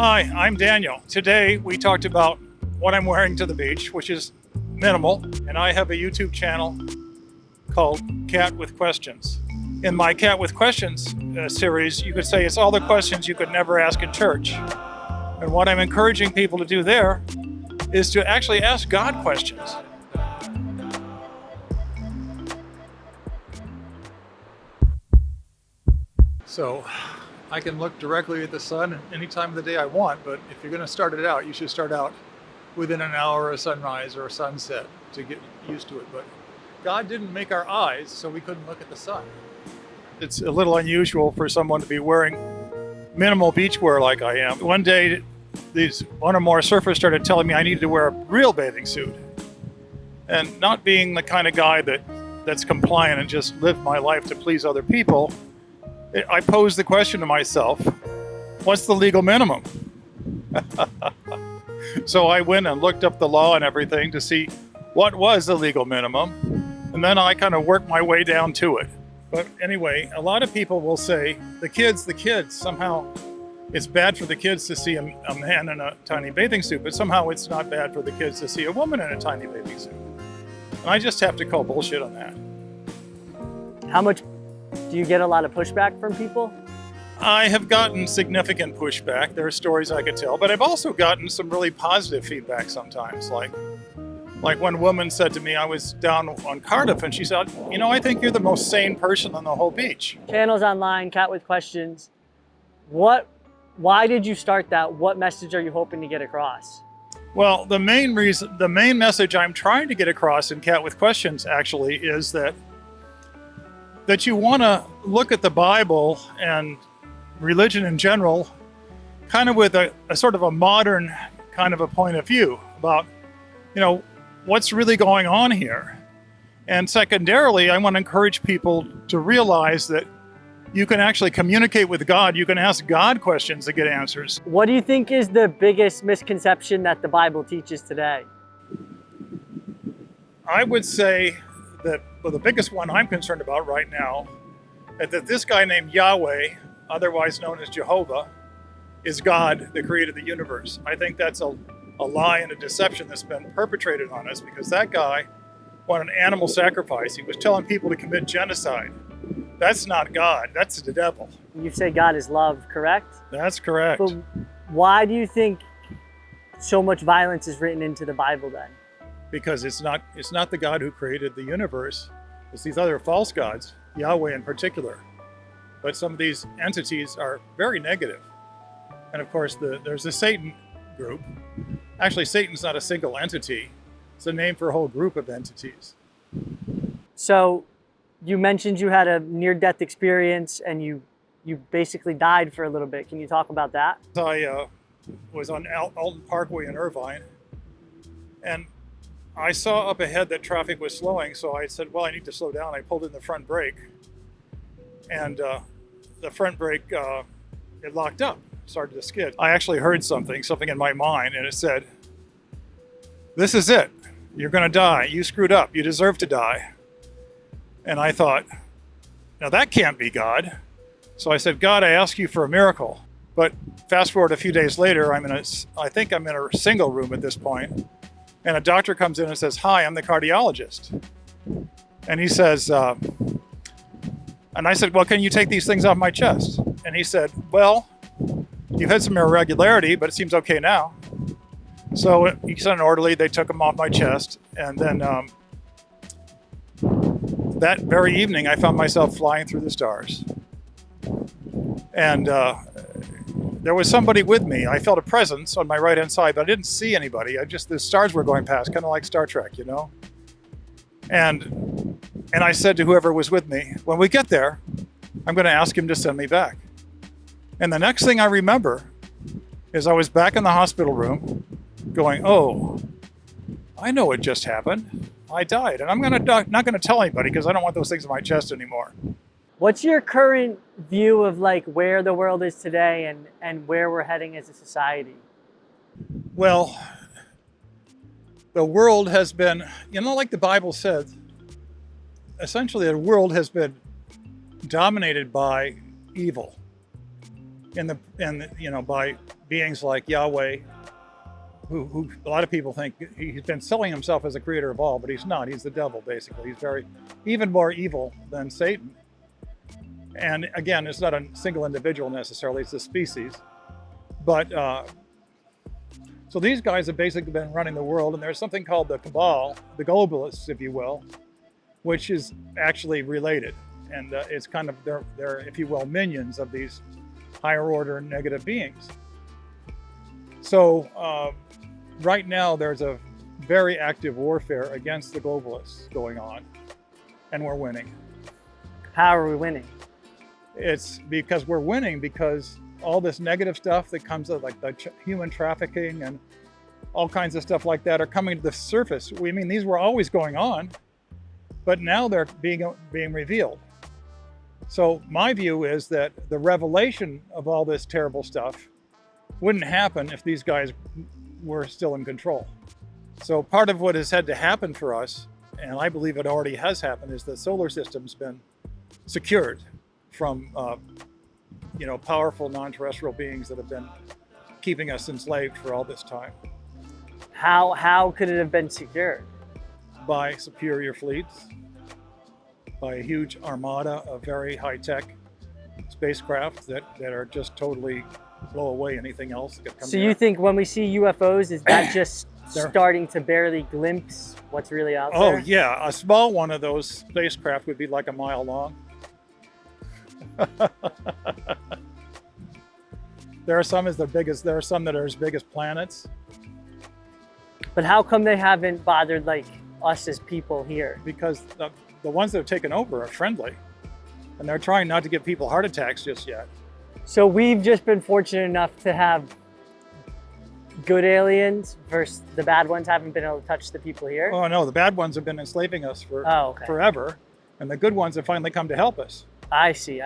Hi, I'm Daniel. Today we talked about what I'm wearing to the beach, which is minimal, and I have a YouTube channel called Cat with Questions. In my Cat with Questions series, you could say it's all the questions you could never ask in church. And what I'm encouraging people to do there is to actually ask God questions. So I can look directly at the sun any time of the day I want, but if you're going to start it out, you should start out within an hour of sunrise or a sunset to get used to it. But God didn't make our eyes so we couldn't look at the sun. It's a little unusual for someone to be wearing minimal beachwear like I am. One day, one or more surfers started telling me I needed to wear a real bathing suit. And not being the kind of guy that's compliant and just live my life to please other people, I posed the question to myself, what's the legal minimum? So I went and looked up the law and everything to see what was the legal minimum, and then I kind of worked my way down to it. But anyway, a lot of people will say, the kids, somehow it's bad for the kids to see a man in a tiny bathing suit, but somehow it's not bad for the kids to see a woman in a tiny bathing suit. And I just have to call bullshit on that. How much do you get a lot of pushback from people? I have gotten significant pushback. There are stories I could tell, but I've also gotten some really positive feedback sometimes. Like one woman said to me, I was down on Cardiff, and she said, I think you're the most sane person on the whole beach. Channels online, Cat with Questions. Why did you start that? What message are you hoping to get across? Well, the main message I'm trying to get across in Cat with Questions actually is that you want to look at the Bible and religion in general kind of with a sort of a modern kind of a point of view about, what's really going on here. And secondarily, I want to encourage people to realize that you can actually communicate with God. You can ask God questions to get answers. What do you think is the biggest misconception that the Bible teaches today? I would say that the biggest one I'm concerned about right now is that this guy named Yahweh, otherwise known as Jehovah, is God that created the universe. I think that's a lie and a deception that's been perpetrated on us, because that guy wanted animal sacrifice. He was telling people to commit genocide. That's not God, that's the devil. You say God is love, correct? That's correct. But why do you think so much violence is written into the Bible then? Because it's not the God who created the universe. It's these other false gods, Yahweh in particular. But some of these entities are very negative. And of course, there's the Satan group. Actually, Satan's not a single entity. It's a name for a whole group of entities. So you mentioned you had a near-death experience and you basically died for a little bit. Can you talk about that? I was on Alton Parkway in Irvine, and I saw up ahead that traffic was slowing, so I said, well, I need to slow down. I pulled in the front brake, and the front brake, it locked up, started to skid. I actually heard something in my mind, and it said, this is it. You're going to die. You screwed up. You deserve to die. And I thought, now that can't be God. So I said, God, I ask you for a miracle. But fast forward a few days later, I think I'm in a single room at this point. And a doctor comes in and says, hi, I'm the cardiologist. And he says, and I said, well, can you take these things off my chest? And he said, well, you've had some irregularity, but it seems okay now. So he sent an orderly, they took them off my chest. And then that very evening, I found myself flying through the stars. And there was somebody with me. I felt a presence on my right-hand side, but I didn't see anybody. The stars were going past, kind of like Star Trek, And I said to whoever was with me, when we get there, I'm going to ask him to send me back. And the next thing I remember is I was back in the hospital room going, oh, I know what just happened. I died. And I'm not going to tell anybody because I don't want those things on my chest anymore. What's your current view of where the world is today and where we're heading as a society? Well, the world has been, like the Bible said, essentially the world has been dominated by evil, by beings like Yahweh, who a lot of people think he's been selling himself as a creator of all, but he's not. He's the devil, basically. He's even more evil than Satan. And again, it's not a single individual necessarily, it's a species. But so these guys have basically been running the world, and there's something called the cabal, the globalists, if you will, which is actually related. And it's kind of, they're, if you will, minions of these higher order negative beings. So right now there's a very active warfare against the globalists going on, and we're winning. How are we winning? It's because we're winning because all this negative stuff that comes of like the human trafficking and all kinds of stuff like that are coming to the surface. We mean, these were always going on, but now they're being revealed. So my view is that the revelation of all this terrible stuff wouldn't happen if these guys were still in control. So part of what has had to happen for us, and I believe it already has happened, is the solar system's been secured from powerful non-terrestrial beings that have been keeping us enslaved for all this time. How could it have been secured? By superior fleets, by a huge armada of very high-tech spacecraft that are just totally blow away anything else that could come. So you think when we see UFOs, is that just starting to barely glimpse what's really out there? Oh yeah, a small one of those spacecraft would be like a mile long. There are some there are some that are as big as planets. But how come they haven't bothered like us as people here? Because the ones that have taken over are friendly, and they're trying not to give people heart attacks just yet. So we've just been fortunate enough to have good aliens versus the bad ones haven't been able to touch the people here? Oh no, the bad ones have been enslaving us for okay. forever, and the good ones have finally come to help us. I see.